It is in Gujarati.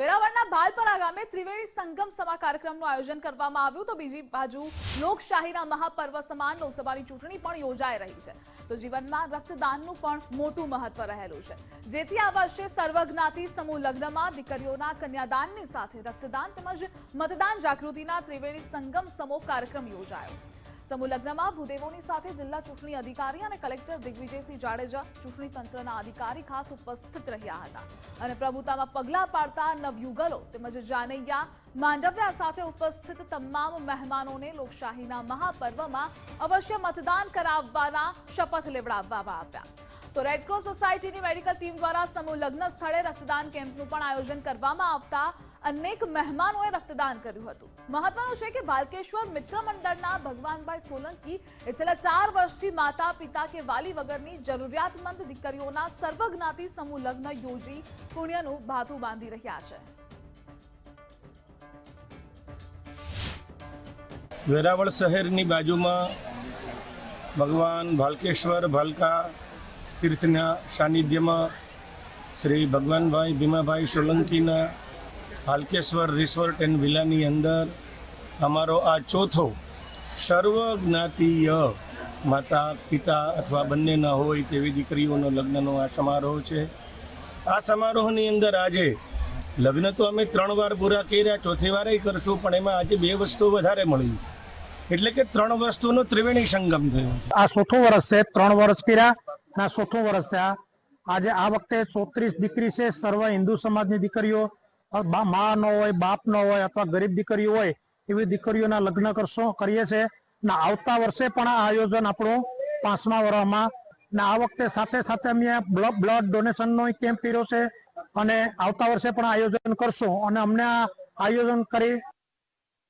વેરાવળના ભાલપરા ગામે ત્રિવેણી સંગમ સભા કાર્યક્રમનું આયોજન કરવામાં આવ્યું તો બીજી બાજુ લોકશાહીના મહાપર્વ સમાન લોકસભાની ચૂંટણી પણ યોજાઈ રહી છે તો જીવનમાં રક્તદાનનું પણ મોટું મહત્વ રહેલું છે જેથી આ વર્ષે સર્વજ્ઞાતિ સમૂહ લગ્નમાં દીકરીઓના કન્યાદાનની સાથે રક્તદાન તેમજ મતદાન જાગૃતિના ત્રિવેણી સંગમ સમૂહ કાર્યક્રમ યોજાયો। સમૂહ લગ્નમાં ભૂદેવોની સાથે જિલ્લા ચૂંટણી અધિકારી અને કલેક્ટર દિગ્વિજયસિંહ જાડેજા ચૂંટણી તંત્રના અધિકારી ખાસ ઉપસ્થિત રહ્યા હતા અને પ્રભુતામાં પગલાં પાડતા નવયુગલો તેમજ જાનૈયા માંડવ્યા સાથે ઉપસ્થિત તમામ મહેમાનોને લોકશાહીના મહાપર્વમાં અવશ્ય મતદાન કરાવવાના શપથ લેવડાવવામાં આવ્યા। તો રેડક્રોસ સોસાયટીની મેડિકલ ટીમ દ્વારા સમૂહ લગ્ન સ્થળે રક્તદાન કેમ્પનું પણ આયોજન કરવામાં આવતા અનેક મહેમાનોએ રક્તદાન કર્યું હતું। મહત્વનું છે કે ભાલકેશ્વર મિત્ર મંડળના ભગવાનભાઈ સોલંકી એ છેલ્લા 4 વર્ષથી માતા પિતા કે વાલી વગરની જરૂરિયાતમંદ દીકરીઓના સર્વજ્ઞાતિ સમૂહ લગ્ન યોજી પુણ્યનું ભાથું બાંધી રહ્યા છે। વેરાવળ શહેરની બાજુમાં ભગવાન ભાલકેશ્વર ભાલકા તીર્થના સાનિધ્યમાં શ્રી ભગવાનભાઈ ભીમાભાઈ સોલંકીના ભાલકેશ્વર રિસોર્ટ એન્ડ વિલાની અંદર અમારો આ ચોથો સર્વજ્ઞાતીય માતા પિતા અથવા બંનેના હોય તેવી દીકરીઓનો લગ્નનો આ સમારોહ છે। આ સમારોહની અંદર આજે લગ્ન તો અમે 3 વાર પૂરા કર્યા, ચોથી વારે કરશું, પણ એમાં આજે 2 વસ્તુ વધારે મળી છે એટલે કે 3 વસ્તુનો ત્રિવેણી સંગમ થયો છે। આ ચોથું વર્ષ છે, 3 વર્ષ કર્યા અને આ ચોથું વર્ષ છે। આજે આ વખતે 34 દીકરી છે। સર્વ હિન્દુ સમાજની દીકરીઓ, મા ન હોય, બાપ ન હોય અથવા ગરીબ દીકરીઓ હોય એવી દીકરીઓના લગ્ન કરીએ છીએ ને આવતા વર્ષે પણ આ આયોજન આપણું 5મા વર્ષમાં ને આ વખતે સાથે સાથે અમે બ્લડ ડોનેશનનો કેમ્પ કર્યો છે અને આવતા વર્ષે પણ આયોજન કરશું અને અમને આ આયોજન કરી